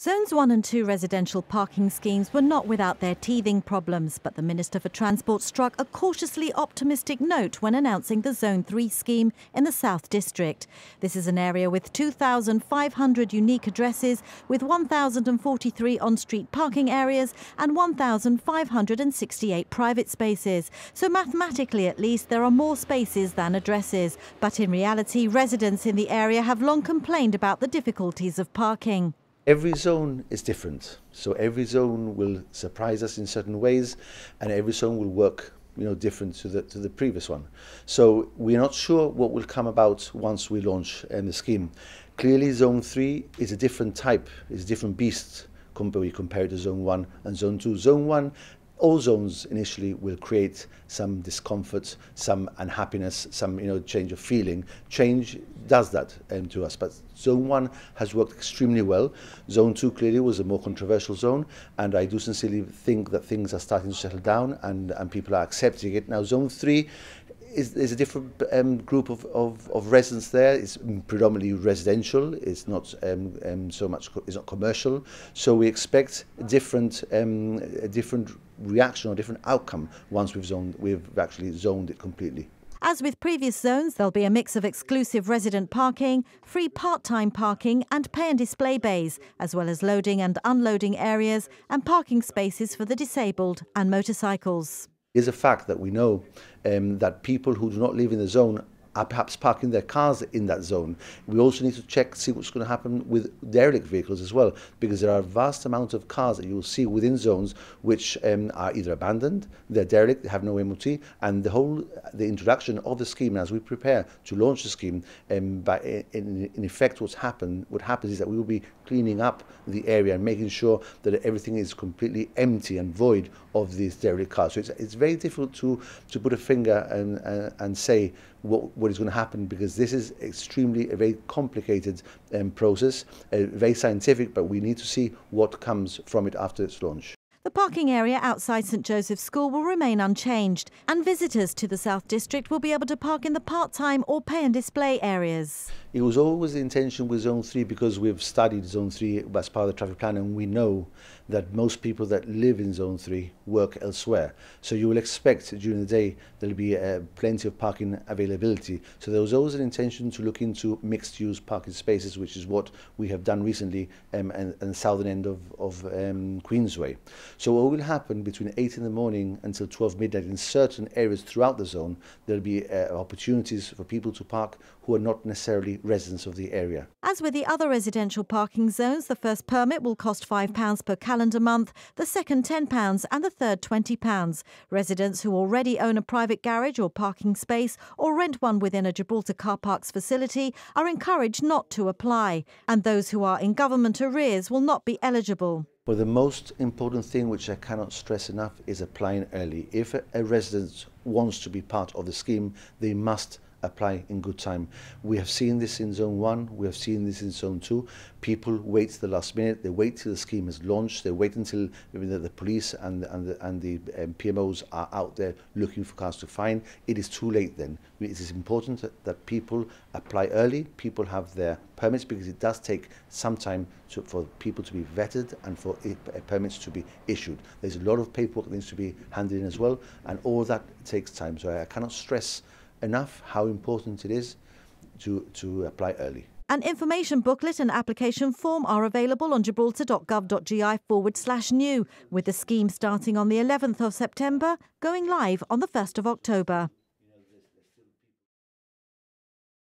Zones 1 and 2 residential parking schemes were not without their teething problems, but the Minister for Transport struck a cautiously optimistic note when announcing the Zone 3 scheme in the South District. This is an area with 2,500 unique addresses, with 1,043 on-street parking areas and 1,568 private spaces. So mathematically, at least, there are more spaces than addresses. But in reality, residents in the area have long complained about the difficulties of parking. Every zone is different, so every zone will surprise us in certain ways, and every zone will work, different to the previous one. So we're not sure what will come about once we launch the scheme. Clearly, Zone 3 is a different type, is a different beast compared to Zone 1 and Zone 2. Zone 1. All zones initially will create some discomfort, some unhappiness, some change of feeling. Change does that to us, but Zone 1 has worked extremely well. Zone 2 clearly was a more controversial zone, and I do sincerely think that things are starting to settle down and people are accepting it. Now Zone 3 is a different group of residents there. It's predominantly residential. It's not so much. It's not commercial. So we expect a different reaction or different outcome once we've actually zoned it completely. As with previous zones, there'll be a mix of exclusive resident parking, free part-time parking and pay and display bays, as well as loading and unloading areas and parking spaces for the disabled and motorcycles. It is a fact that we know that people who do not live in the zone are perhaps parking their cars in that zone. We also need to see what's going to happen with derelict vehicles as well, because there are a vast amount of cars that you will see within zones which are either abandoned, they're derelict, they have no MOT, and the introduction of the scheme, as we prepare to launch the scheme, in effect what happens is that we will be cleaning up the area and making sure that everything is completely empty and void of these derelict cars. So it's very difficult to put a finger and say what is going to happen, because this is a very complicated process, very scientific, but we need to see what comes from it after its launch. The parking area outside St Joseph's School will remain unchanged, and visitors to the South District will be able to park in the part-time or pay and display areas. It was always the intention with Zone 3, because we've studied Zone 3 as part of the traffic plan, and we know that most people that live in Zone 3 work elsewhere. So you will expect during the day there'll be plenty of parking availability. So there was always an intention to look into mixed-use parking spaces, which is what we have done recently in the southern end of Queensway. So what will happen between 8 in the morning until 12 midnight in certain areas throughout the zone, there'll be opportunities for people to park who are not necessarily residents of the area. As with the other residential parking zones, the first permit will cost £5 per calendar month, the second £10 and the third £20. Residents who already own a private garage or parking space or rent one within a Gibraltar car parks facility are encouraged not to apply, and those who are in government arrears will not be eligible. But the most important thing, which I cannot stress enough, is applying early. If a resident wants to be part of the scheme, they must apply in good time. We have seen this in Zone 1, we have seen this in Zone 2. People wait to the last minute, they wait till the scheme is launched, they wait until the police and the PMOs are out there looking for cars to find. It is too late then. It is important that people apply early, people have their permits, because it does take some time for people to be vetted and for permits to be issued. There's a lot of paperwork that needs to be handed in as well, and all that takes time. So I cannot stress enough how important it is to apply early. An information booklet and application form are available on gibraltar.gov.gi/new, with the scheme starting on the 11th of September, going live on the 1st of October.